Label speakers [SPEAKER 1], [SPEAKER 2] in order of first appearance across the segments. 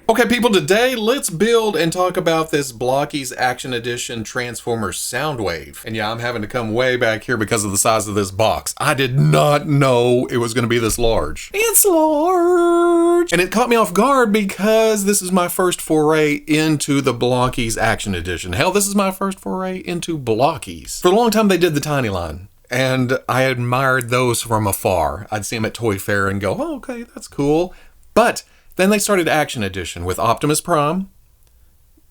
[SPEAKER 1] Okay, people, today let's build and talk about this Blokees Action Edition Transformers Soundwave. And yeah, I'm having to come way back here because of the size of this box. I did not know it was going to be this large. It's large! And it caught me off guard because this is my first foray into the Blokees Action Edition. Hell, this is my first foray into Blokees. For a long time, they did the tiny line. And I admired those from afar. I'd see them at Toy Fair and go, oh, okay, that's cool. But then they started Action Edition with Optimus Prime.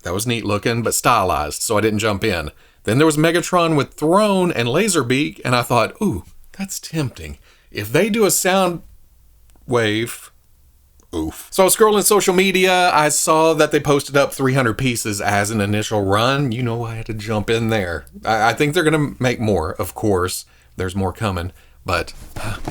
[SPEAKER 1] That was neat looking, but stylized, so I didn't jump in. Then there was Megatron with Throne and Laserbeak, and I thought, ooh, that's tempting. If they do a Soundwave, oof. So I was scrolling social media, I saw that they posted up 300 pieces as an initial run. You know, I had to jump in there. I think they're going to make more, of course. There's more coming. But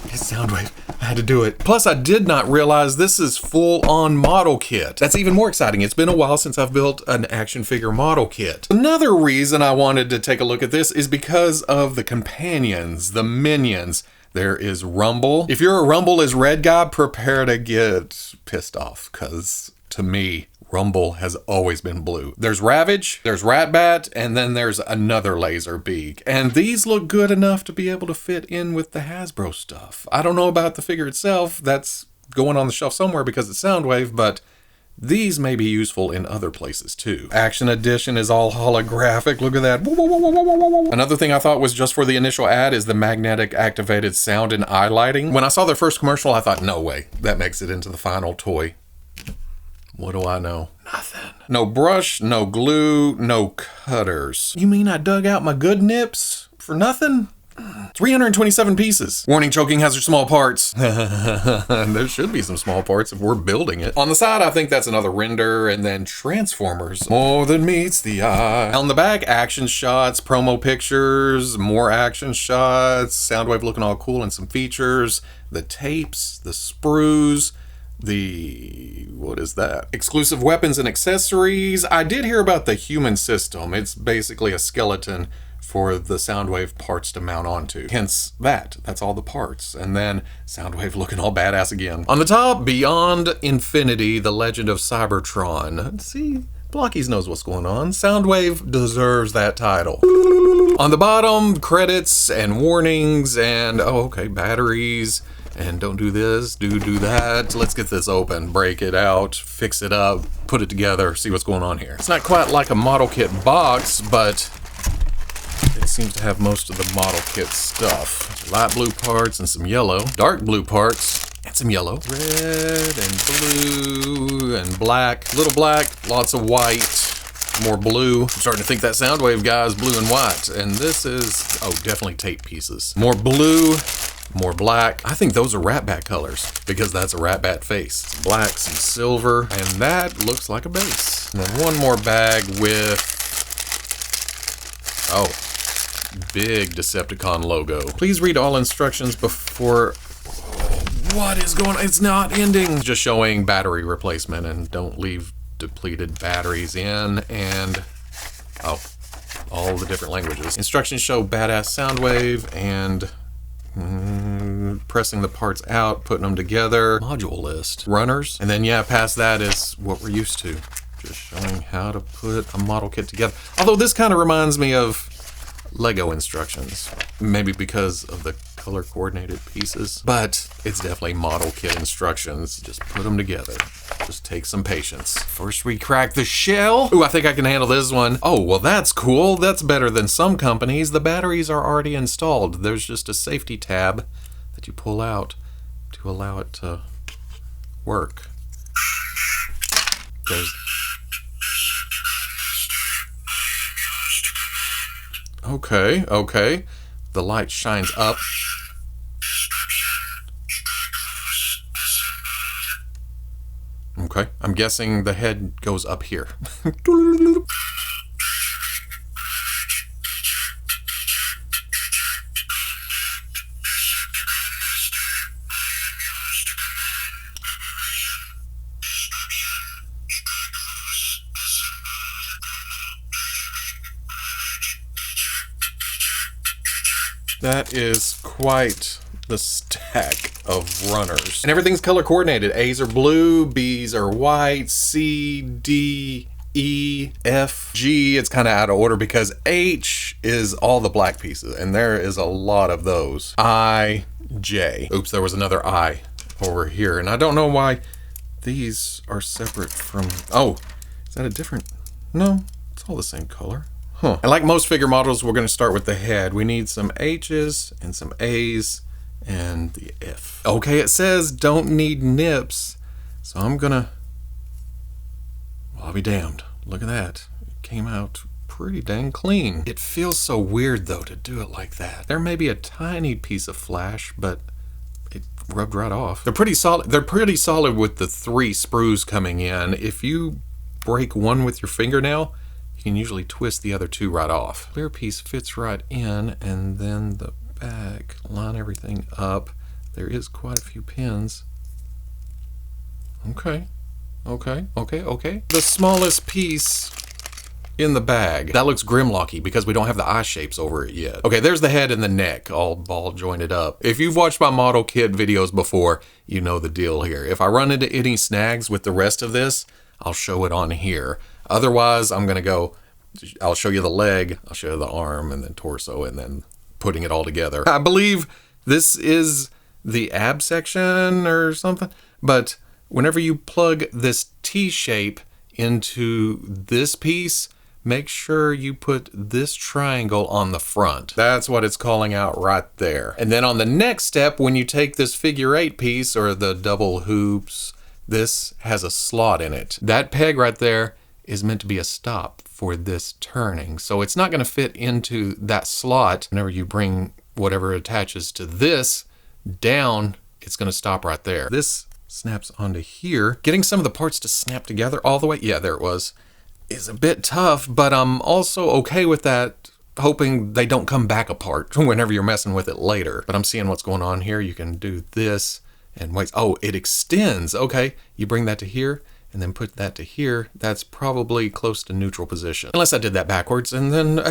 [SPEAKER 1] it's Soundwave. I had to do it. Plus, I did not realize this is full-on model kit. That's even more exciting. It's been a while since I've built an action figure model kit. Another reason I wanted to take a look at this is because of the companions, the minions. There is Rumble. If you're a Rumble is Red guy, prepare to get pissed off, because to me, Rumble has always been blue. There's Ravage, there's Ratbat, and then there's another Laserbeak. And these look good enough to be able to fit in with the Hasbro stuff. I don't know about the figure itself. That's going on the shelf somewhere because it's Soundwave, but these may be useful in other places too. Action Edition is all holographic. Look at that. Another thing I thought was just for the initial ad is the magnetic activated sound and eye lighting. When I saw their first commercial, I thought, no way. That makes it into the final toy. What do I know? Nothing. No brush, no glue, no cutters. You mean I dug out my good nips for nothing? 327 pieces. Warning, choking hazard, small parts. There should be some small parts if we're building it. On the side, I think that's another render, and then Transformers. More than meets the eye. On the back, action shots, promo pictures, more action shots, Soundwave looking all cool and some features, the tapes, the sprues, what is that? Exclusive weapons and accessories. I did hear about the human system. It's basically a skeleton for the Soundwave parts to mount onto. Hence that's all the parts. And then Soundwave looking all badass again. On the top, Beyond Infinity, the Legend of Cybertron. See, Blokees knows what's going on. Soundwave deserves that title. On the bottom, credits and warnings and, oh, okay, batteries. And don't do this, do that. Let's get this open, break it out, fix it up, put it together, see what's going on here. It's not quite like a model kit box, but it seems to have most of the model kit stuff. Light blue parts and some yellow, dark blue parts and some yellow. Red and blue and black, little black, lots of white, more blue. I'm starting to think that Soundwave guy is blue and white. And this is, oh, definitely tape pieces. More blue. More black. I think those are Ratbat colors because that's a Ratbat face. Some black, some silver, and that looks like a base. And then one more bag with, oh, big Decepticon logo. Please read all instructions before, what is going on? It's not ending. Just showing battery replacement and don't leave depleted batteries in, and, oh, all the different languages. Instructions show badass Soundwave and pressing the parts out, putting them together, module list, runners, and then yeah, past that is what we're used to. Just showing how to put a model kit together. Although this kind of reminds me of Lego instructions, maybe because of the color coordinated pieces, but it's definitely model kit instructions. Just put them together. Just take some patience. First we crack the shell. Ooh, I think I can handle this one. Oh, well that's cool. That's better than some companies. The batteries are already installed. There's just a safety tab that you pull out to allow it to work. Okay. The light shines up. Okay, I'm guessing the head goes up here. That is quite the stack of runners. And everything's color coordinated. A's are blue, B's are white, C, D, E, F, G. It's kind of out of order because H is all the black pieces, and there is a lot of those. I, J. Oops, there was another I over here, and I don't know why these are separate from... Oh, is that a different... No, it's all the same color. Huh. And like most figure models, we're going to start with the head. We need some H's and some A's and the F. Okay, it says don't need nips, so I'm gonna... Well, I'll be damned. Look at that. It came out pretty dang clean. It feels so weird, though, to do it like that. There may be a tiny piece of flash, but it rubbed right off. They're pretty solid. They're pretty solid with the 3 sprues coming in. If you break one with your fingernail, you can usually twist the other 2 right off. Clear piece fits right in, and then the back, line everything up. There is quite a few pins. Okay. The smallest piece in the bag. That looks Grimlocky because we don't have the eye shapes over it yet. Okay, there's the head and the neck all ball jointed up. If you've watched my model kit videos before, you know the deal here. If I run into any snags with the rest of this, I'll show it on here. Otherwise, I'm gonna go, I'll show you the leg, I'll show you the arm, and then torso, and then putting it all together. I believe this is the ab section or something, but whenever you plug this T shape into this piece, make sure you put this triangle on the front. That's what it's calling out right there. And then on the next step, when you take this figure 8 piece or the double hoops, this has a slot in it. That peg right there is meant to be a stop for this turning. So it's not gonna fit into that slot. Whenever you bring whatever attaches to this down, it's gonna stop right there. This snaps onto here. Getting some of the parts to snap together all the way, yeah, there it was, is a bit tough, but I'm also okay with that, hoping they don't come back apart whenever you're messing with it later. But I'm seeing what's going on here. You can do this and wait. Oh, it extends. Okay, you bring that to here and then put that to here. That's probably close to neutral position. Unless I did that backwards, and then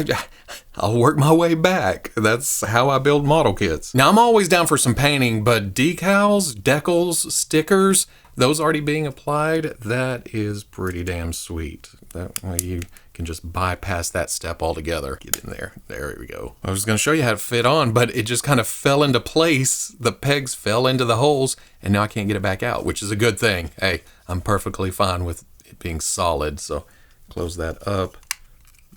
[SPEAKER 1] I'll work my way back. That's how I build model kits. Now, I'm always down for some painting, but decals, decals, stickers, those already being applied, that is pretty damn sweet. That way you can just bypass that step altogether. Get in there. There we go. I was going to show you how to fit on, but it just kind of fell into place. The pegs fell into the holes, and now I can't get it back out, which is a good thing. Hey, I'm perfectly fine with it being solid, so close that up.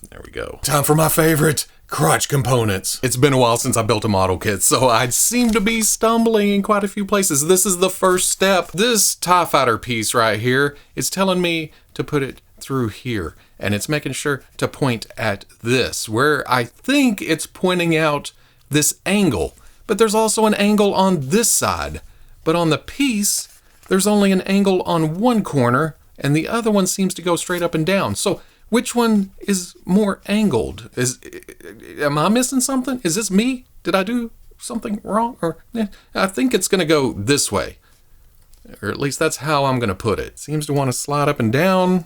[SPEAKER 1] There we go. Time for my favorite, crotch components. It's been a while since I built a model kit, so I seem to be stumbling in quite a few places. This is the first step. This TIE Fighter piece right here, it's telling me to put it through here, and it's making sure to point at this, where I think it's pointing out this angle, but there's also an angle on this side. But on the piece, there's only an angle on one corner, and the other one seems to go straight up and down. So which one is more angled? Am I missing something? Is this me? Did I do something wrong? Or I think it's gonna go this way, or at least that's how I'm gonna put it. Seems to want to slide up and down.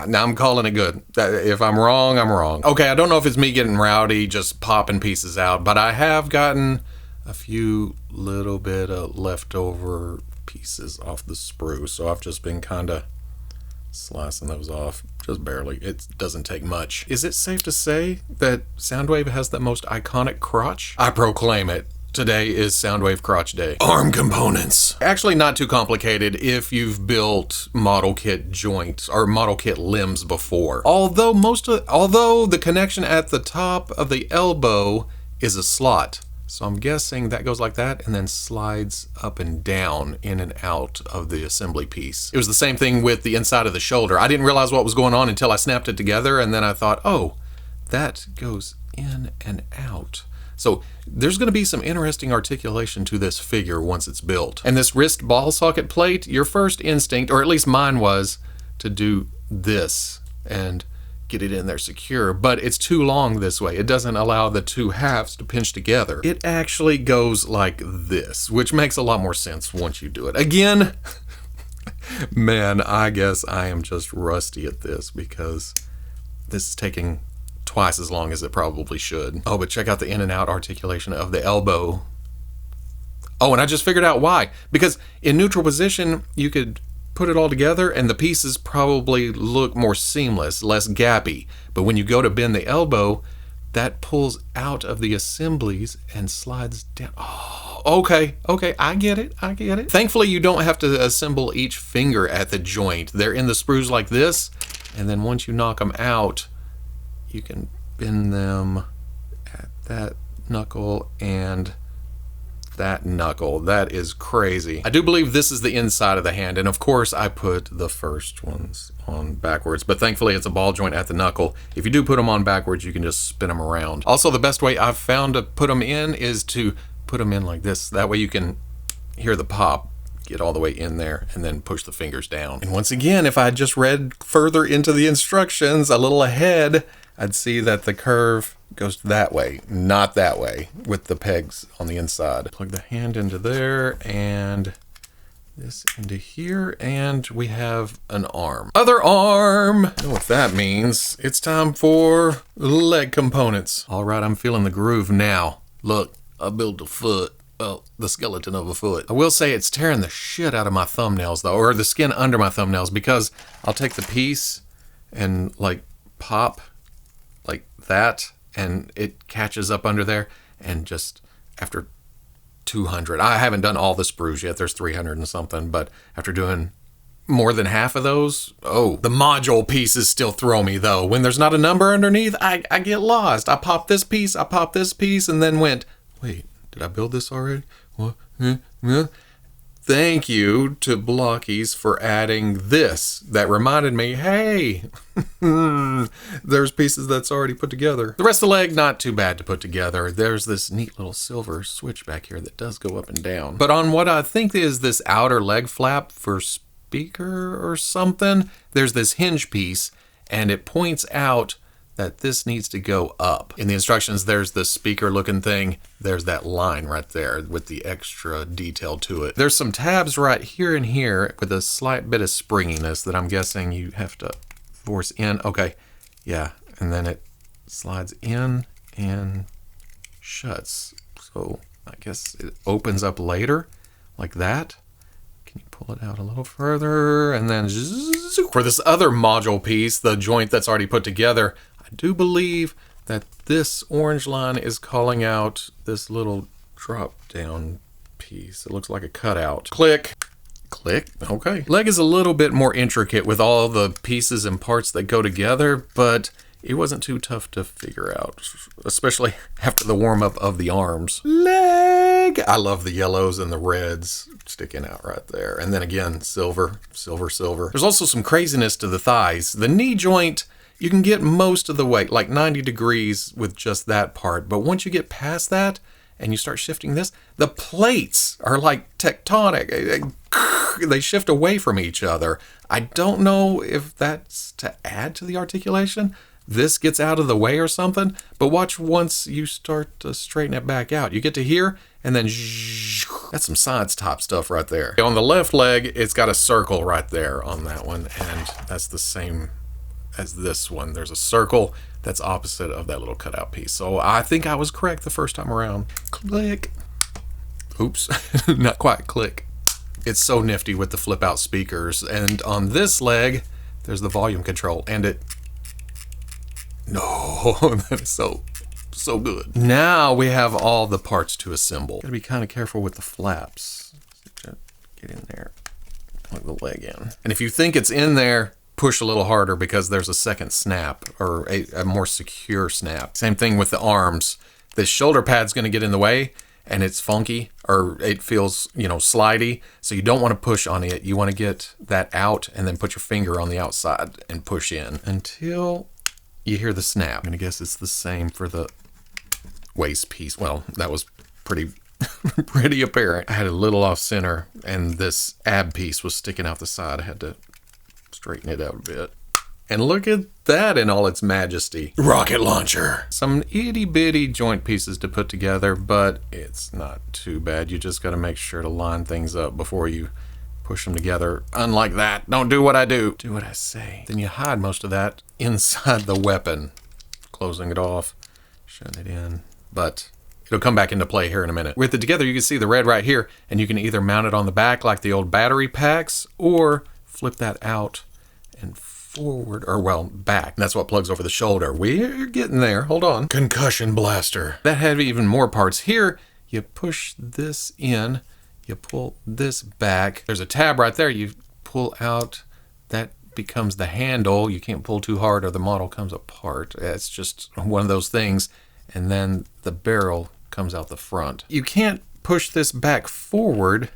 [SPEAKER 1] Now I'm calling it good. If I'm wrong, I'm wrong. Okay, I don't know if it's me getting rowdy, just popping pieces out, but I have gotten a few little bit of leftover pieces off the sprue, so I've just been kind of slicing those off, just barely. It doesn't take much. Is it safe to say that Soundwave has the most iconic crotch? I proclaim it. Today is Soundwave Crotch Day. Arm components. Actually not too complicated if you've built model kit joints or model kit limbs before. Although the connection at the top of the elbow is a slot. So I'm guessing that goes like that and then slides up and down in and out of the assembly piece. It was the same thing with the inside of the shoulder. I didn't realize what was going on until I snapped it together, and then I thought, oh, that goes in and out. So there's going to be some interesting articulation to this figure once it's built. And this wrist ball socket plate, your first instinct, or at least mine was, to do this and get it in there secure, but it's too long this way. It doesn't allow the two halves to pinch together. It actually goes like this, which makes a lot more sense once you do it. Again, man, I guess I am just rusty at this because this is taking twice as long as it probably should. Oh, but check out the in and out articulation of the elbow Oh, and I just figured out why. Because in neutral position, you could put it all together and the pieces probably look more seamless, less gappy. But when you go to bend the elbow, that pulls out of the assemblies and slides down. Oh, okay, I get it. Thankfully, you don't have to assemble each finger at the joint. They're in the sprues like this, and then once you knock them out, you can bend them at that knuckle and that knuckle. That is crazy. I do believe this is the inside of the hand, and of course I put the first ones on backwards, but thankfully it's a ball joint at the knuckle. If you do put them on backwards, you can just spin them around. Also, the best way I've found to put them in is to put them in like this. That way you can hear the pop get all the way in there and then push the fingers down. And once again, if I just read further into the instructions a little ahead, I'd see that the curve goes that way, not that way, with the pegs on the inside. Plug the hand into there and this into here, and we have an arm. Other arm! I know what that means. It's time for leg components. All right, I'm feeling the groove now. Look, I built a foot. Well, the skeleton of a foot. I will say it's tearing the shit out of my thumbnails though, or the skin under my thumbnails, because I'll take the piece and like pop like that, and it catches up under there, and just after 200, I haven't done all the sprues yet, there's 300 and something, but after doing more than half of those, oh, the module pieces still throw me though. When there's not a number underneath, I get lost. I pop this piece, and then went, wait, did I build this already? What? Thank you to Blokees for adding this. That reminded me, hey, there's pieces that's already put together. The rest of the leg, not too bad to put together. There's this neat little silver switch back here that does go up and down. But on what I think is this outer leg flap for speaker or something, there's this hinge piece, and it points out that this needs to go up. In the instructions, there's the speaker looking thing. There's that line right there with the extra detail to it. There's some tabs right here and here with a slight bit of springiness that I'm guessing you have to force in. Okay, yeah, and then it slides in and shuts. So I guess it opens up later like that. Can you pull it out a little further? And then for this other module piece, the joint that's already put together, I do believe that this orange line is calling out this little drop down piece. It looks like a cutout. Click, click, okay. Leg is a little bit more intricate with all the pieces and parts that go together, but it wasn't too tough to figure out, especially after the warm up of the arms. Leg! I love the yellows and the reds sticking out right there. And then again, silver, silver, silver. There's also some craziness to the thighs. The knee joint, you can get most of the way, like 90 degrees with just that part. But once you get past that and you start shifting this, the plates are like tectonic. They shift away from each other. I don't know if that's to add to the articulation. This gets out of the way or something, but watch once you start to straighten it back out. You get to here, and then that's some science top stuff right there. On the left leg, it's got a circle right there on that one, and that's the same as this one. There's a circle that's opposite of that little cutout piece. So I think I was correct the first time around. Click. Oops, not quite click. It's so nifty with the flip out speakers. And on this leg, there's the volume control, and it, no, that is so good. Now we have all the parts to assemble. Gotta be kind of careful with the flaps. Get in there, plug the leg in. And if you think it's in there, push a little harder because there's a second snap, or a more secure snap. Same thing with the arms. This shoulder pad's gonna get in the way and it's funky, or it feels, you know, slidey. So you don't wanna push on it. You wanna get that out and then put your finger on the outside and push in until you hear the snap. I'm gonna guess it's the same for the waist piece. Well, that was pretty apparent. I had a little off center and this ab piece was sticking out the side. I had to straighten it out a bit. And look at that in all its majesty. Rocket launcher. Some itty bitty joint pieces to put together, but it's not too bad. You just gotta make sure to line things up before you push them together. Unlike that, don't do what I do. Do what I say. Then you hide most of that inside the weapon. Closing it off, shutting it in. But It'll come back into play here in a minute. With it together, you can see the red right here, and you can either mount it on the back like the old battery packs, or flip that out and forward, or well, back. That's what plugs over the shoulder. We're getting there. Hold on. Concussion blaster. That had even more parts. Here, you push this in, you pull this back. There's a tab right there. You pull out, that becomes the handle. You can't pull too hard or the model comes apart. It's just one of those things. And then the barrel comes out the front. You can't push this back forward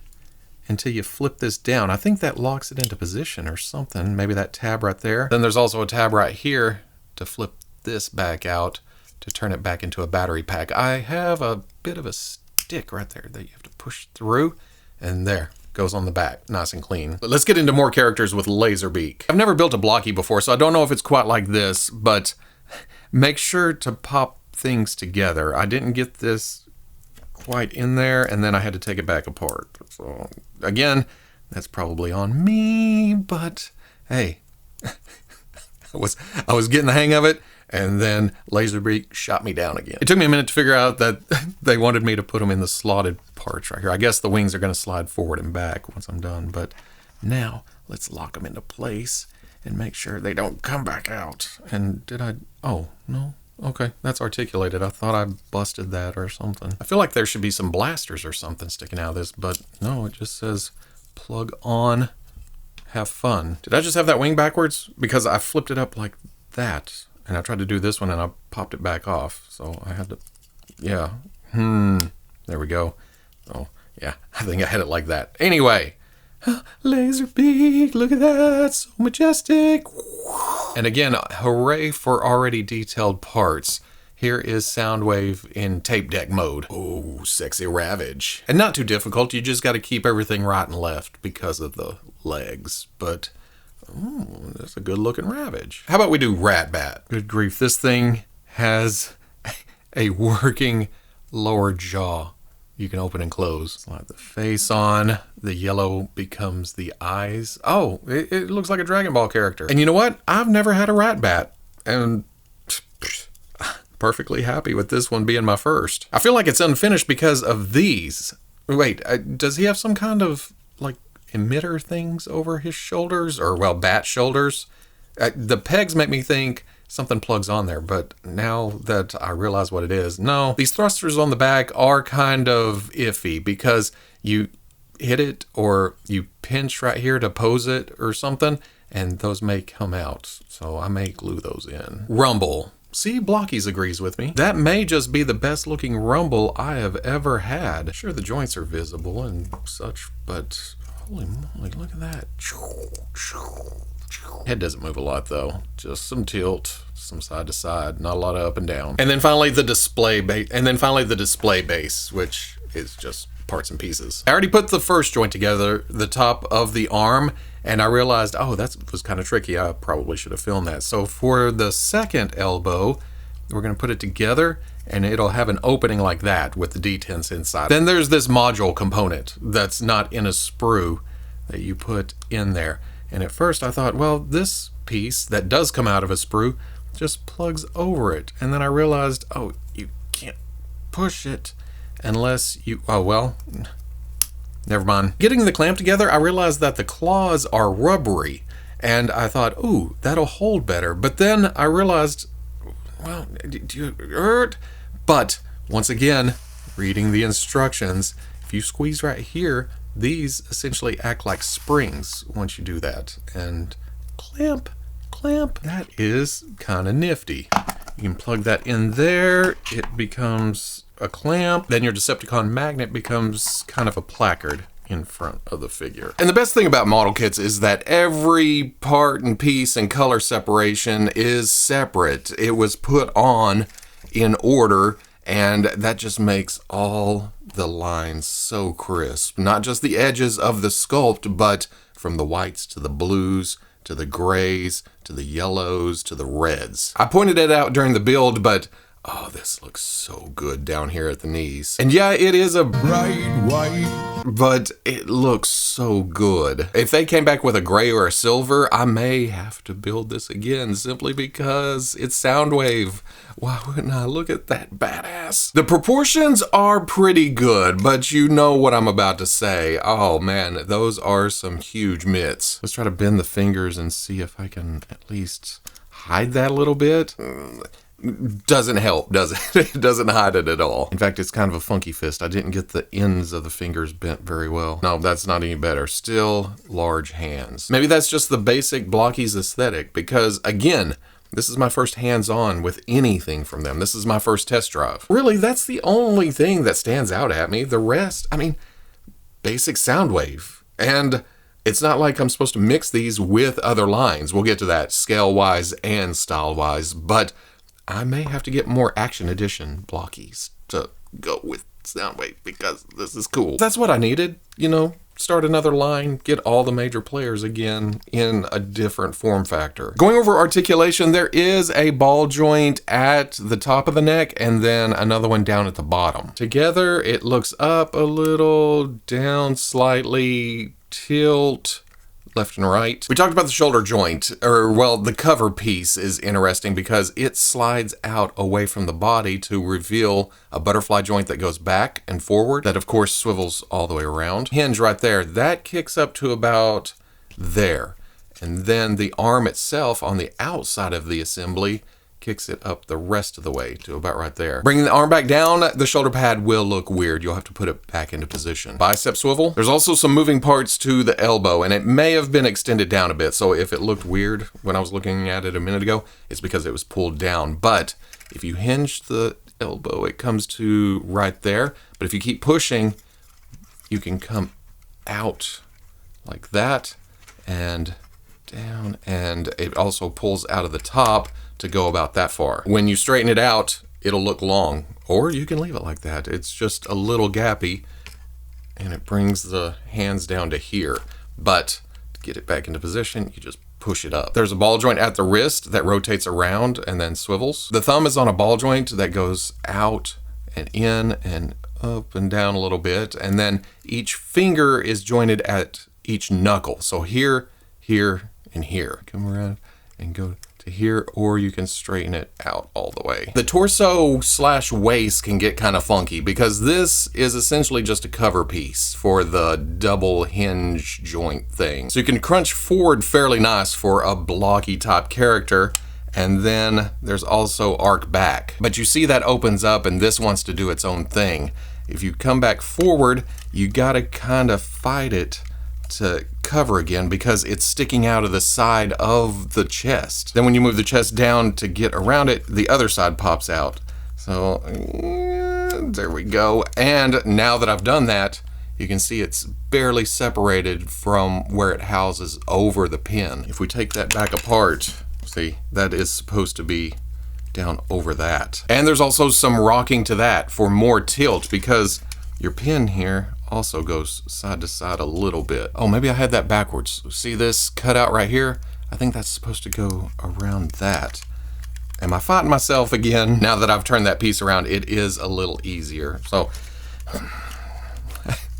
[SPEAKER 1] until you flip this down. I think that locks it into position or something. Maybe that tab right there. Then there's also a tab right here to flip this back out to turn it back into a battery pack. I have a bit of a stick right there that you have to push through, and there goes on the back, nice and clean. But let's get into more characters with Laserbeak. I've never built a Blockee before, so I don't know if it's quite like this, but make sure to pop things together. I didn't get this quite in there, and then I had to take it back apart. So again, that's probably on me, but hey, I was getting the hang of it, and then Laserbeak shot me down again. It took me a minute to figure out that they wanted me to put them in the slotted parts right here. I guess the wings are going to slide forward and back once I'm done, but now let's lock them into place and make sure they don't come back out. And did I? Oh, no. Okay, that's articulated. I thought I busted that or something. I feel like there should be some blasters or something sticking out of this, but no, it just says plug on, have fun. Did I just have that wing backwards? Because I flipped it up like that, and I tried to do this one and I popped it back off. So I had to, yeah, there we go. Oh, yeah, I think I had it like that. Anyway, Laserbeak, look at that, so majestic. And again, hooray for already detailed parts. Here is Soundwave in tape deck mode. Oh, sexy Ravage. And not too difficult, you just got to keep everything right and left because of the legs. But, oh, that's a good looking Ravage. How about we do Ratbat? Good grief, this thing has a working lower jaw. You can open and close. Slide the face on. The yellow becomes the eyes. Oh, it looks like a Dragon Ball character. And you know what? I've never had a Ratbat. And perfectly happy with this one being my first. I feel like it's unfinished because of these. Wait, does he have some kind of, like, emitter things over his shoulders? Or, well, bat shoulders? The pegs make me think something plugs on there, but now that I realize what it is, no. These thrusters on the back are kind of iffy because you hit it or you pinch right here to pose it or something, and those may come out. So I may glue those in. Rumble. See, Blokees agrees with me. That may just be the best looking rumble I have ever had. Sure, the joints are visible and such, but holy moly, look at that. Head doesn't move a lot though, just some tilt, some side to side, not a lot of up and down. And then finally the display base, which is just parts and pieces. I already put the first joint together, the top of the arm, and I realized, oh, that was kind of tricky. I probably should have filmed that. So for the second elbow, we're going to put it together, and it'll have an opening like that with the detents inside. Then there's this module component that's not in a sprue that you put in there. And at first I thought, well, this piece that does come out of a sprue just plugs over it. And then I realized, oh, you can't push it unless you, oh, well, never mind. Getting the clamp together, I realized that the claws are rubbery. And I thought, ooh, that'll hold better. But then I realized, well, do you hurt? But once again, reading the instructions, if you squeeze right here, these essentially act like springs once you do that. And clamp. That is kind of nifty. You can plug that in there. It becomes a clamp. Then your Decepticon magnet becomes kind of a placard in front of the figure. And the best thing about model kits is that every part and piece and color separation is separate. It was put on in order, and that just makes all the lines so crisp. Not just the edges of the sculpt, but from the whites to the blues, to the grays, to the yellows, to the reds. I pointed it out during the build, but Oh, this looks so good down here at the knees. And yeah, it is a bright white, but it looks so good. If they came back with a gray or a silver, I may have to build this again simply because it's Soundwave. Why wouldn't I? Look at that badass. The proportions are pretty good, but you know what I'm about to say. Oh man, those are some huge mitts. Let's try to bend the fingers and see if I can at least hide that a little bit. Doesn't help, does it? It doesn't hide it at all. In fact, it's kind of a funky fist. I didn't get the ends of the fingers bent very well. No, that's not any better. Still large hands. Maybe that's just the basic Blokees aesthetic because, again, this is my first hands-on with anything from them. This is my first test drive. Really, that's the only thing that stands out at me. The rest, I mean, basic Soundwave. And it's not like I'm supposed to mix these with other lines. We'll get to that scale-wise and style-wise, but I may have to get more Action Edition Blokees to go with Soundwave because this is cool. That's what I needed, you know, start another line, get all the major players again in a different form factor. Going over articulation, there is a ball joint at the top of the neck and then another one down at the bottom. Together, it looks up a little, down slightly, tilt, left and right. We talked about the shoulder joint, or well, the cover piece is interesting because it slides out away from the body to reveal a butterfly joint that goes back and forward that of course swivels all the way around. Hinge right there, that kicks up to about there. And then the arm itself on the outside of the assembly kicks it up the rest of the way to about right there. Bringing the arm back down, the shoulder pad will look weird. You'll have to put it back into position. Bicep swivel. There's also some moving parts to the elbow, and it may have been extended down a bit. So if it looked weird when I was looking at it a minute ago, it's because it was pulled down. But if you hinge the elbow, it comes to right there. But if you keep pushing, you can come out like that and down, and it also pulls out of the top to go about that far. When you straighten it out, it'll look long, or you can leave it like that. It's just a little gappy, and it brings the hands down to here. But to get it back into position, you just push it up. There's a ball joint at the wrist that rotates around and then swivels. The thumb is on a ball joint that goes out and in and up and down a little bit, and then each finger is jointed at each knuckle. So here, here, and here. Come around and go to here, or you can straighten it out all the way. The torso / waist can get kind of funky because this is essentially just a cover piece for the double hinge joint thing. So you can crunch forward fairly nice for a blocky type character, and then there's also arc back. But you see that opens up and this wants to do its own thing. If you come back forward, you gotta kind of fight it to cover again because it's sticking out of the side of the chest. Then when you move the chest down to get around it, the other side pops out. So there we go. And now that I've done that, you can see it's barely separated from where it houses over the pin. If we take that back apart, see, that is supposed to be down over that. And there's also some rocking to that for more tilt because your pin here also goes side to side a little bit. Oh, maybe I had that backwards. See this cutout right here? I think that's supposed to go around that. Am I fighting myself again? Now that I've turned that piece around, it is a little easier. So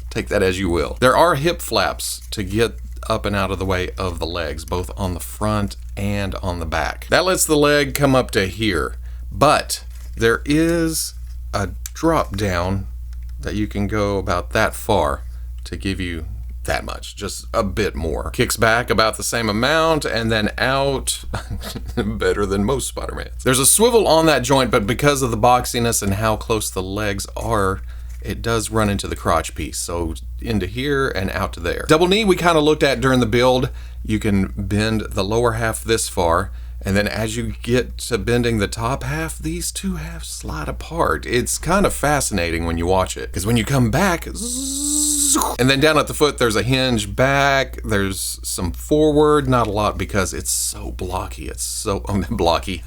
[SPEAKER 1] take that as you will. There are hip flaps to get up and out of the way of the legs, both on the front and on the back. That lets the leg come up to here, but there is a drop down that you can go about that far to give you that much, just a bit more. Kicks back about the same amount and then out better than most Spider-Mans. There's a swivel on that joint, but because of the boxiness and how close the legs are, it does run into the crotch piece. So into here and out to there. Double knee we kind of looked at during the build. You can bend the lower half this far, and then as you get to bending the top half, these two halves slide apart. It's kind of fascinating when you watch it, because when you come back, and then down at the foot, there's a hinge back, there's some forward, not a lot because it's so blocky. It's so blocky.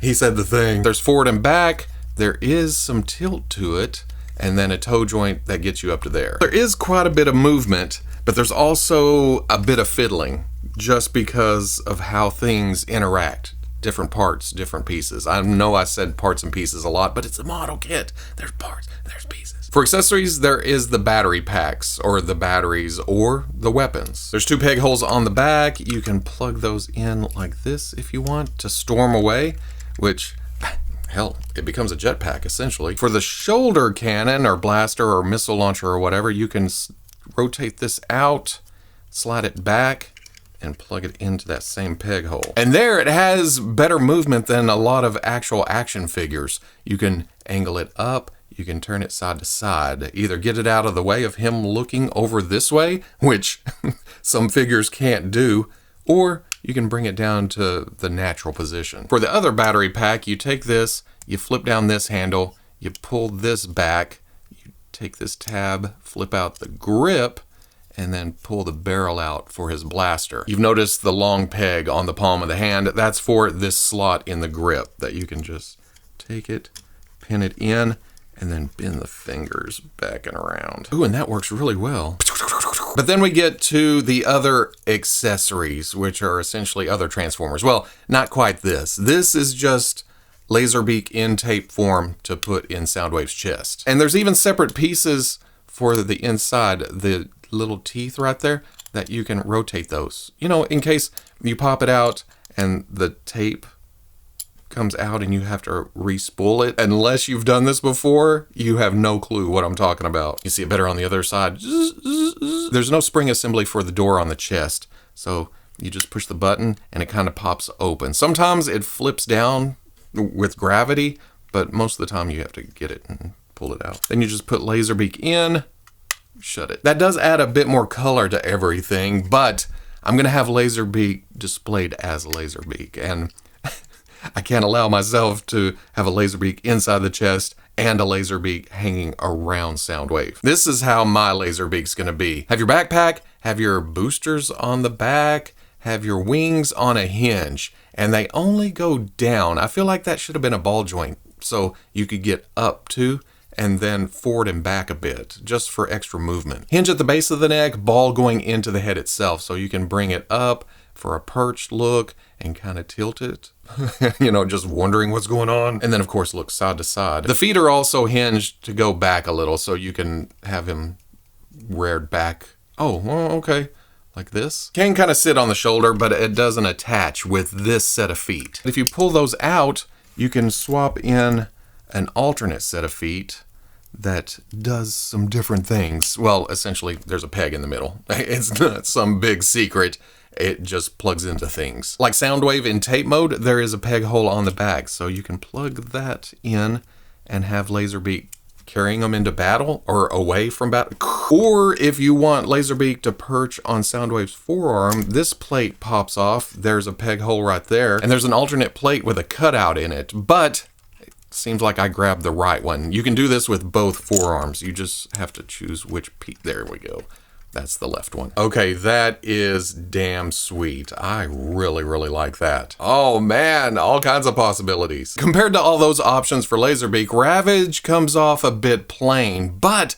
[SPEAKER 1] He said the thing. There's forward and back. There is some tilt to it, and then a toe joint that gets you up to there. There is quite a bit of movement, but there's also a bit of fiddling just because of how things interact different parts, different pieces. I know I said parts and pieces a lot, but it's a model kit. There's parts, there's pieces. For accessories, there is the battery packs, or the batteries, or the weapons. There's 2 peg holes on the back. You can plug those in like this if you want to storm away, which, hell, it becomes a jetpack essentially. For the shoulder cannon or blaster or missile launcher or whatever, you can rotate this out, slide it back, and plug it into that same peg hole. And there it has better movement than a lot of actual action figures. You can angle it up, you can turn it side to side, either get it out of the way of him looking over this way, which some figures can't do, or you can bring it down to the natural position. For the other battery pack, you take this, you flip down this handle, you pull this back, you take this tab, flip out the grip, and then pull the barrel out for his blaster. You've noticed the long peg on the palm of the hand. That's for this slot in the grip that you can just take it, pin it in, and then bend the fingers back and around. Ooh, and that works really well. But then we get to the other accessories, which are essentially other Transformers. Well, not quite this. This is just Laserbeak in tape form to put in Soundwave's chest. And there's even separate pieces for the inside, the little teeth right there, that you can rotate those. You know, in case you pop it out and the tape comes out and you have to re-spool it. Unless you've done this before, you have no clue what I'm talking about. You see it better on the other side. There's no spring assembly for the door on the chest, so you just push the button and it kind of pops open. Sometimes it flips down with gravity, but most of the time you have to get it and pull it out. Then you just put Laserbeak in, shut it. That does add a bit more color to everything, but I'm gonna have Laserbeak displayed as Laserbeak, and I can't allow myself to have a Laserbeak inside the chest and a Laserbeak hanging around Soundwave. This is how my Laserbeak's gonna be. Have your backpack, have your boosters on the back, have your wings on a hinge, and they only go down. I feel like that should have been a ball joint, so you could get up to and then forward and back a bit, just for extra movement. Hinge at the base of the neck, ball going into the head itself, so you can bring it up for a perched look and kind of tilt it. You know, just wondering what's going on. And then of course look side to side. The feet are also hinged to go back a little, so you can have him reared back. Oh, well, okay. Like this. Can kind of sit on the shoulder, but it doesn't attach with this set of feet. If you pull those out, you can swap in an alternate set of feet that does some different things. Well, essentially, there's a peg in the middle. It's not some big secret. It just plugs into things. Like Soundwave in tape mode, there is a peg hole on the back, so you can plug that in and have Laserbeak carrying them into battle or away from battle. Or if you want Laserbeak to perch on Soundwave's forearm, this plate pops off. There's a peg hole right there, and there's an alternate plate with a cutout in it, but seems like I grabbed the right one. You can do this with both forearms. You just have to choose which piece. There we go. That's the left one. Okay, that is damn sweet. I really, really like that. Oh man, all kinds of possibilities. Compared to all those options for Laserbeak, Ravage comes off a bit plain, but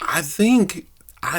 [SPEAKER 1] I think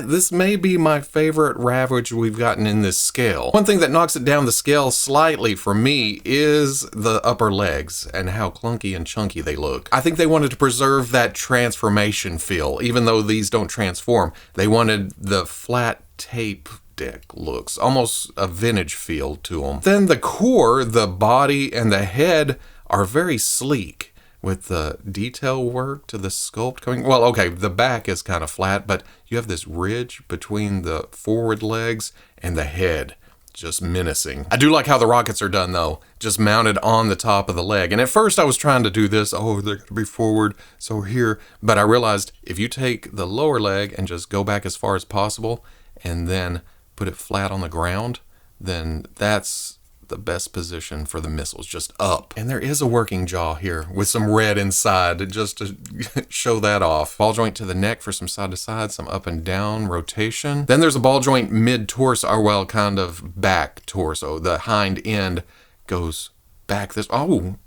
[SPEAKER 1] this may be my favorite Ravage we've gotten in this scale. One thing that knocks it down the scale slightly for me is the upper legs and how clunky and chunky they look. I think they wanted to preserve that transformation feel, even though these don't transform. They wanted the flat tape deck looks, almost a vintage feel to them. Then the core, the body, and the head are very sleek, with the detail work to the sculpt coming. Well, okay, the back is kind of flat, but you have this ridge between the forward legs and the head, just menacing. I do like how the rockets are done though, just mounted on the top of the leg. And at first I was trying to do this, oh, they're gonna be forward, so here. But I realized if you take the lower leg and just go back as far as possible and then put it flat on the ground, then that's the best position for the missiles, just up. And there is a working jaw here with some red inside just to show that off. Ball joint to the neck for some side to side, some up and down rotation. Then there's a ball joint mid torso, or well, kind of back torso. The hind end goes back this. Oh,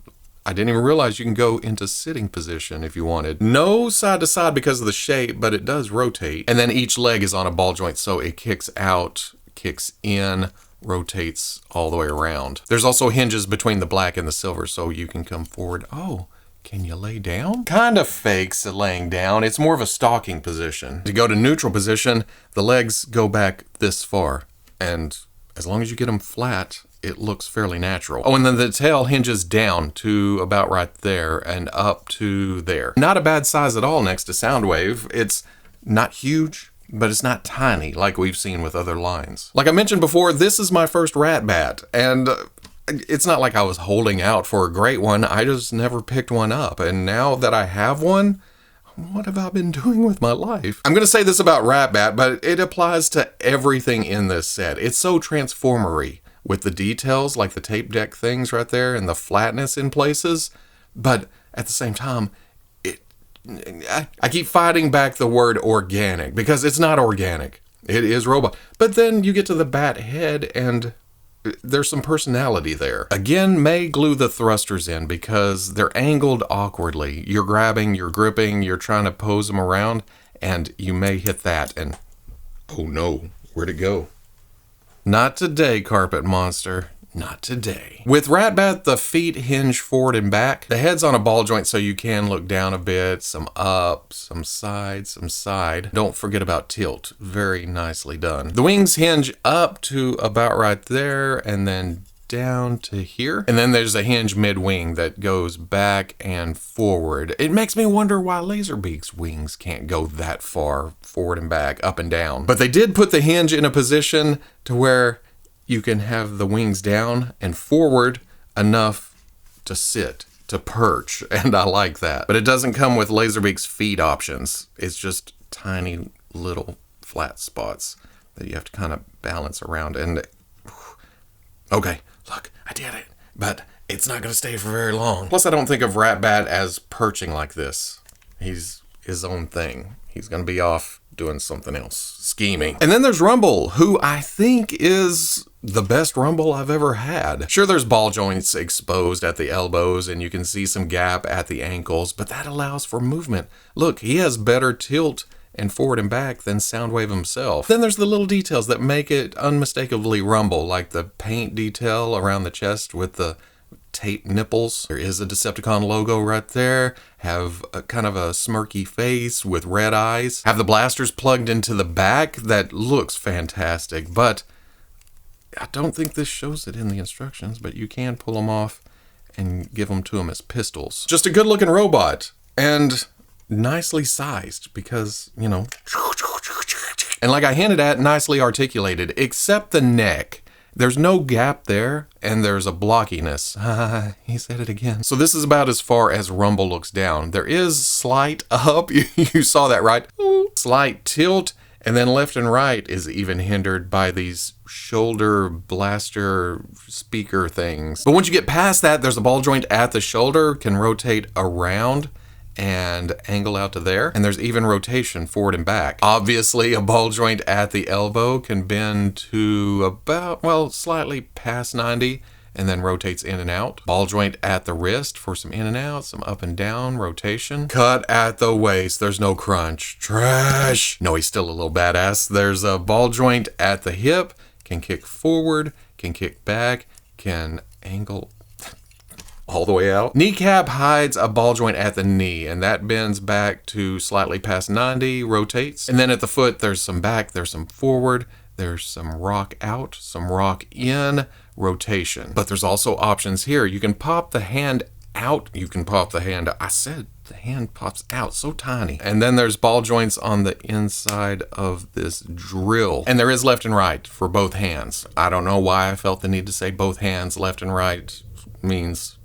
[SPEAKER 1] I didn't even realize you can go into sitting position if you wanted. No side to side because of the shape, but it does rotate. And then each leg is on a ball joint, so it kicks out kicks in, rotates all the way around. There's also hinges between the black and the silver, so you can come forward. Oh, can you lay down? Kind of fakes laying down. It's more of a stalking position. To go to neutral position, the legs go back this far, and as long as you get them flat, it looks fairly natural. Oh, and then the tail hinges down to about right there and up to there. Not a bad size at all next to Soundwave. It's not huge, but it's not tiny like we've seen with other lines. Like I mentioned before, this is my first Ratbat, and it's not like I was holding out for a great one. I just never picked one up, and now that I have one, what have I been doing with my life? I'm gonna say this about Ratbat, but it applies to everything in this set. It's so transformery with the details, like the tape deck things right there and the flatness in places, but at the same time, I keep fighting back the word organic because it's not organic. It is robot. But then you get to the bat head and there's some personality there. Again, may glue the thrusters in because they're angled awkwardly. You're grabbing, you're gripping, you're trying to pose them around, and you may hit that and, oh no, where'd it go? Not today, Carpet Monster. Not today. With Ratbat, the feet hinge forward and back. The head's on a ball joint so you can look down a bit, some up, some side, some side. Don't forget about tilt. Very nicely done. The wings hinge up to about right there and then down to here. And then there's a hinge mid-wing that goes back and forward. It makes me wonder why Laserbeak's wings can't go that far forward and back, up and down. But they did put the hinge in a position to where you can have the wings down and forward enough to sit, to perch, and I like that. But it doesn't come with Laserbeak's feet options. It's just tiny little flat spots that you have to kind of balance around. And okay, look, I did it, but it's not gonna stay for very long. Plus, I don't think of Ratbat as perching like this. He's his own thing. He's gonna be off doing something else, scheming. And then there's Rumble, who I think is the best Rumble I've ever had. Sure, there's ball joints exposed at the elbows and you can see some gap at the ankles, but that allows for movement. Look, he has better tilt and forward and back than Soundwave himself. Then there's the little details that make it unmistakably Rumble, like the paint detail around the chest with the tape nipples. There is a Decepticon logo right there. Have a kind of a smirky face with red eyes. Have the blasters plugged into the back. That looks fantastic, but I don't think this shows it in the instructions, but you can pull them off and give them to him as pistols. Just a good looking robot and nicely sized because, you know, and like I hinted at, nicely articulated, except the neck. There's no gap there, and there's a blockiness. He said it again. So this is about as far as Rumble looks down. There is slight up, you saw that, right? Slight tilt, and then left and right is even hindered by these shoulder blaster speaker things. But once you get past that, there's a ball joint at the shoulder, can rotate around and angle out to there, and there's even rotation forward and back. Obviously, a ball joint at the elbow can bend to about, well, slightly past 90 and then rotates in and out. Ball joint at the wrist for some in and out, some up and down rotation. Cut at the waist, there's no crunch. Trash! No, he's still a little badass. There's a ball joint at the hip, can kick forward, can kick back, can angle all the way out. Kneecap hides a ball joint at the knee, and that bends back to slightly past 90, rotates. And then at the foot, there's some back, there's some forward, there's some rock out, some rock in, rotation. But there's also options here. You can pop the hand out, you can pop the hand out. I said the hand pops out, so tiny. And then there's ball joints on the inside of this drill. And there is left and right for both hands. I don't know why I felt the need to say both hands. Left and right means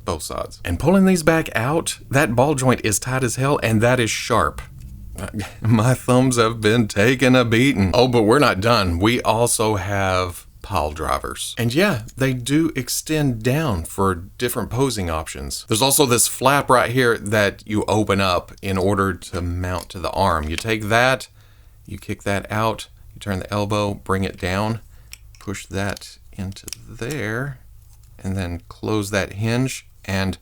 [SPEAKER 1] both sides. And pulling these back out, that ball joint is tight as hell, and that is sharp. My thumbs have been taking a beating. Oh, but we're not done. We also have pile drivers. And yeah, they do extend down for different posing options. There's also this flap right here that you open up in order to mount to the arm. You take that, you kick that out, you turn the elbow, bring it down, push that into there, and then close that hinge, and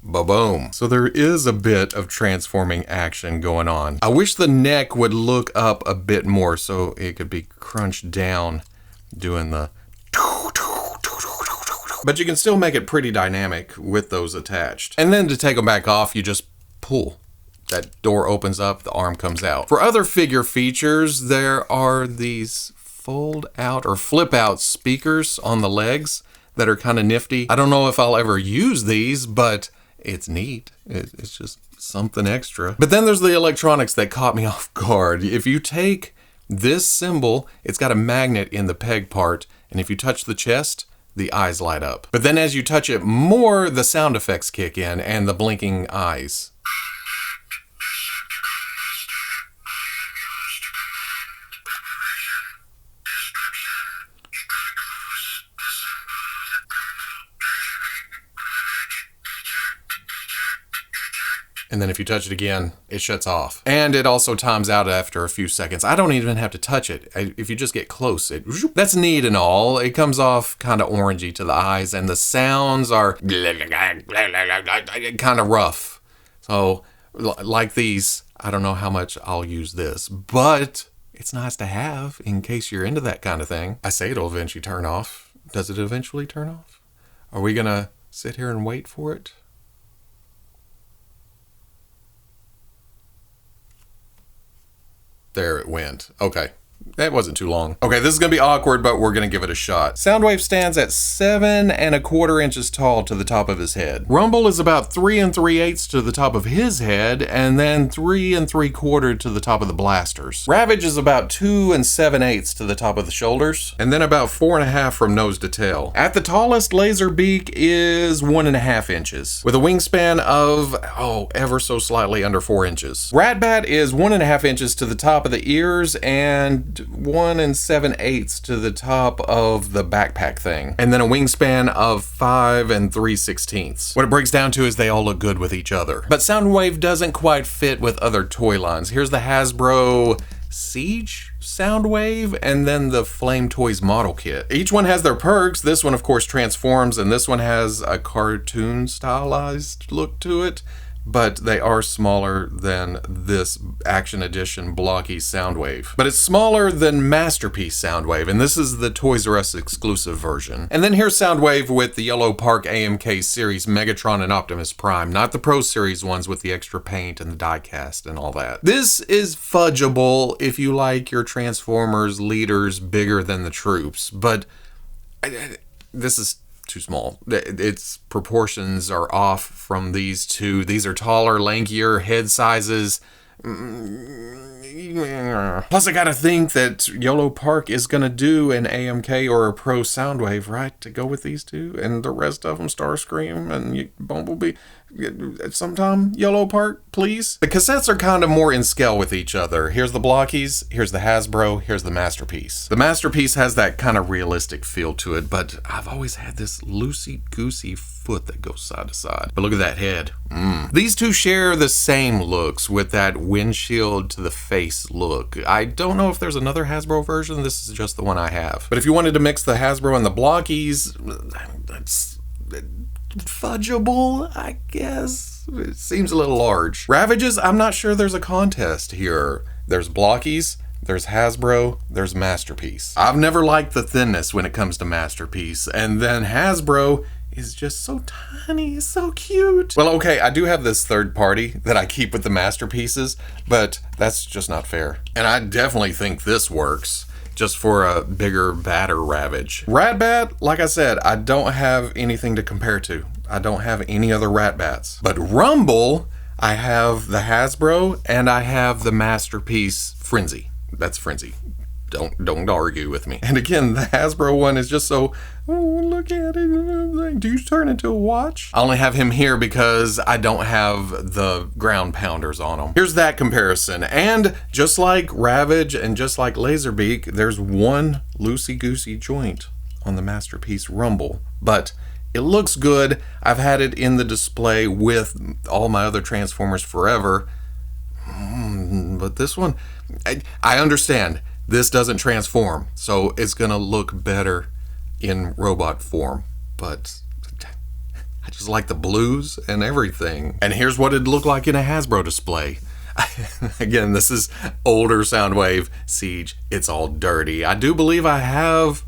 [SPEAKER 1] Ba-boom. So there is a bit of transforming action going on. I wish the neck would look up a bit more so it could be crunched down doing the... But you can still make it pretty dynamic with those attached. And then to take them back off, you just pull. That door opens up, the arm comes out. For other figure features, there are these fold out or flip out speakers on the legs that are kind of nifty. I don't know if I'll ever use these, but it's neat. It's just something extra. But then there's the electronics that caught me off guard. If you take this symbol, it's got a magnet in the peg part, and if you touch the chest, the eyes light up. But then as you touch it more, the sound effects kick in and the blinking eyes. And then if you touch it again, it shuts off. And it also times out after a few seconds. I don't even have to touch it. If you just get close, that's neat and all. It comes off kind of orangey to the eyes, and the sounds are kind of rough. So like these, I don't know how much I'll use this, but it's nice to have in case you're into that kind of thing. I say it'll eventually turn off. Does it eventually turn off? Are we gonna sit here and wait for it? There it went. Okay. That wasn't too long. Okay, this is gonna be awkward, but we're gonna give it a shot. Soundwave stands at 7 1/4 inches tall to the top of his head. Rumble is about 3 3/8 to the top of his head, and then 3 3/4 to the top of the blasters. Ravage is about 2 7/8 to the top of the shoulders, and then about 4 1/2 from nose to tail. At the tallest, Laserbeak is 1 1/2 inches, with a wingspan of, ever so slightly under 4 inches. Ratbat is 1 1/2 inches to the top of the ears, and 1 7/8 to the top of the backpack thing, and then a wingspan of 5 3/16. What it breaks down to is they all look good with each other. But Soundwave doesn't quite fit with other toy lines. Here's the Hasbro Siege Soundwave, and then the Flame Toys model kit. Each one has their perks. This one, of course, transforms, and this one has a cartoon stylized look to it. But they are smaller than this Action Edition Blokees Soundwave. But it's smaller than Masterpiece Soundwave, and this is the Toys R Us exclusive version. And then here's Soundwave with the Yellow Park AMK series Megatron and Optimus Prime, not the Pro Series ones with the extra paint and the die cast and all that. This is fudgeable if you like your Transformers leaders bigger than the troops, but this is too small. Its proportions are off from these two. These are taller, lankier head sizes. Plus, I gotta think that Yellow Park is gonna do an AMK or a Pro Soundwave, right, to go with these two, and the rest of them, Starscream and Bumblebee. Sometime, Yellow Park, please. The cassettes are kind of more in scale with each other. Here's the Blokees, here's the Hasbro, here's the Masterpiece. The Masterpiece has that kind of realistic feel to it, but I've always had this loosey-goosey foot that goes side to side. But look at that head. These two share the same looks with that windshield to the face look. I don't know if there's another Hasbro version. This is just the one I have. But if you wanted to mix the Hasbro and the Blokees, that's fudgeable, I guess. It seems a little large. Ravages, I'm not sure there's a contest here. There's Blokees, there's Hasbro, there's Masterpiece. I've never liked the thinness when it comes to Masterpiece, and then Hasbro is just so tiny, so cute. Well, okay, I do have this third party that I keep with the Masterpieces, but that's just not fair. And I definitely think this works, just for a bigger, badder Ravage. Ratbat, like I said, I don't have anything to compare to. I don't have any other Ratbats. But Rumble, I have the Hasbro and I have the Masterpiece Frenzy. That's Frenzy. Don't argue with me. And again, the Hasbro one is just so, look at it. Do you turn into a watch? I only have him here because I don't have the ground pounders on him. Here's that comparison. And just like Ravage and just like Laserbeak, there's one loosey-goosey joint on the Masterpiece Rumble. But it looks good. I've had it in the display with all my other Transformers forever. But this one, I understand. This doesn't transform, so it's gonna look better in robot form, but I just like the blues and everything. And here's what it'd look like in a Hasbro display. Again, this is older Soundwave Siege. It's all dirty. I do believe I have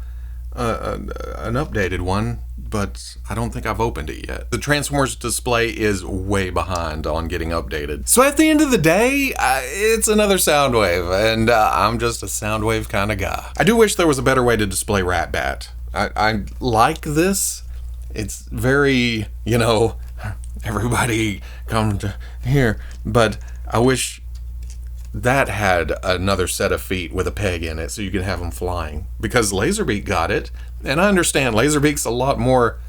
[SPEAKER 1] an updated one, but I don't think I've opened it yet. The Transformers display is way behind on getting updated. So at the end of the day, it's another Soundwave, and I'm just a Soundwave kind of guy. I do wish there was a better way to display Ratbat. I like this. It's very, you know, everybody come to here, but I wish that had another set of feet with a peg in it so you could have them flying. Because Laserbeak got it, and I understand Laserbeak's a lot more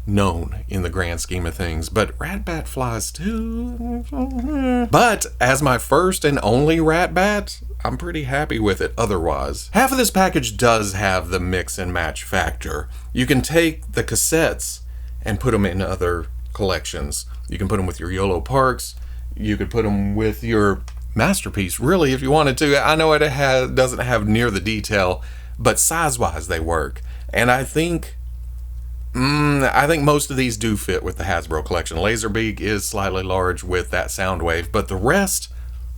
[SPEAKER 1] known in the grand scheme of things, but Ratbat flies too. But as my first and only Ratbat, I'm pretty happy with it otherwise. Half of this package does have the mix and match factor. You can take the cassettes and put them in other collections. You can put them with your YOLO Parks. You could put them with your Masterpiece, really, if you wanted to. I know it doesn't have near the detail, but size-wise they work. And I think most of these do fit with the Hasbro collection. Laserbeak is slightly large with that Soundwave, but the rest,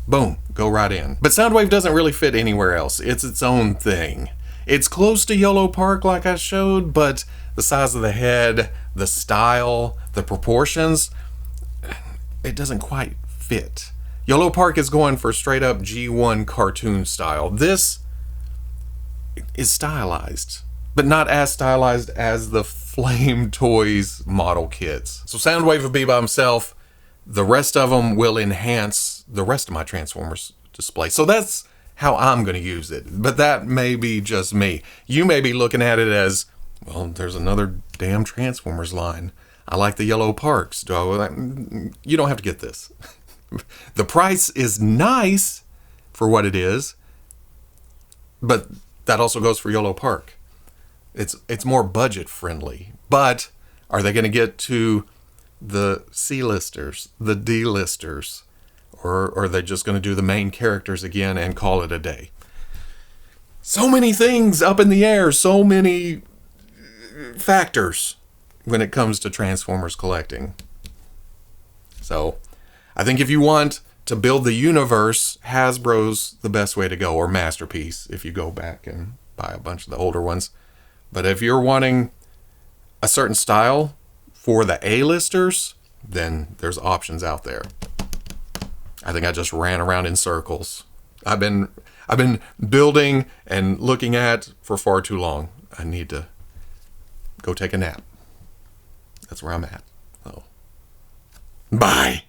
[SPEAKER 1] boom, go right in. But Soundwave doesn't really fit anywhere else. It's its own thing. It's close to YOLO Park like I showed, but the size of the head, the style, the proportions, it doesn't quite fit. YOLO Park is going for straight up G1 cartoon style. This is stylized, but not as stylized as the Flame Toys model kits. So Soundwave will be by himself. The rest of them will enhance the rest of my Transformers display. So that's how I'm going to use it. But that may be just me. You may be looking at it as, well, there's another damn Transformers line. I like the YOLO Parks. You don't have to get this. The price is nice for what it is, but that also goes for YOLO Park. It's more budget friendly. But are they going to get to the C-listers, the D-listers, or are they just going to do the main characters again and call it a day? So many things up in the air, so many factors when it comes to Transformers collecting. So I think if you want to build the universe, Hasbro's the best way to go, or Masterpiece if you go back and buy a bunch of the older ones. But if you're wanting a certain style for the A-listers, then there's options out there. I think I just ran around in circles. I've been building and looking at for far too long. I need to go take a nap. That's where I'm at. So, bye.